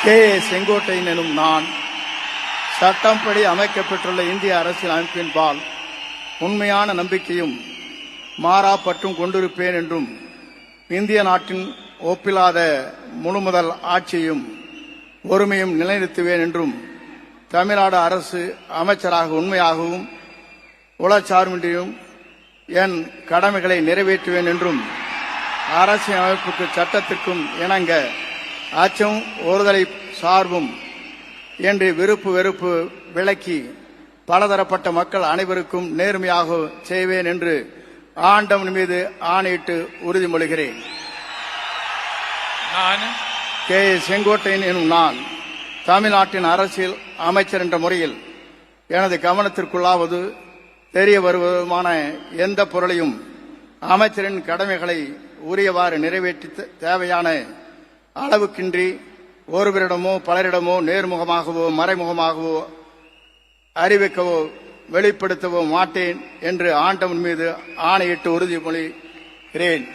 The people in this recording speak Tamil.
கே. செங்கோட்டையன் எனும் நான் சட்டப்படி அமைக்கப்பட்டுள்ள இந்திய அரசியல் அமைப்பின்பால் உண்மையான நம்பிக்கையும் மாறா பற்றும் கொண்டிருப்பேன் என்றும் இந்திய நாட்டின் ஒப்பில்லாத முழுமுதல் ஆட்சியையும் ஒருமையும் நிலைநிறுத்துவேன் என்றும் தமிழ்நாடு அரசு அமைச்சராக உண்மையாகவும் உளச்சார்பின்றியும் என் கடமைகளை நிறைவேற்றுவேன் என்றும் அரசியல் அமைப்புக்கு சட்டத்திற்கும் இணங்க அச்சம் ஒருதலை சார்பும் என்று விருப்பு வெறுப்பு விலக்கி பலதரப்பட்ட மக்கள் அனைவருக்கும் நேர்மையாக செய்வேன் என்று ஆண்டவன் மீது ஆணையிட்டு உறுதிமொழிகிறேன். நான் கே. செங்கோட்டையன் எனும் நான் தமிழ்நாட்டின் அரசியல் அமைச்சர் என்ற முறையில் எனது கவனத்திற்குள்ளாவது தெரிய வருவதுமான எந்த பொருளையும் அமைச்சரின் கடமைகளை உரியவாறு நிறைவேற்றி தேவையான அளவுக்கின்றி ஒருவரிடமோ பலரிடமோ நேர்முகமாகவோ மறைமுகமாகவோ அறிவிக்கவோ வெளிப்படுத்தவோ மாட்டேன் என்று ஆண்டவன் மீது ஆணையிட்டு உறுதிமொழிகிறேன்.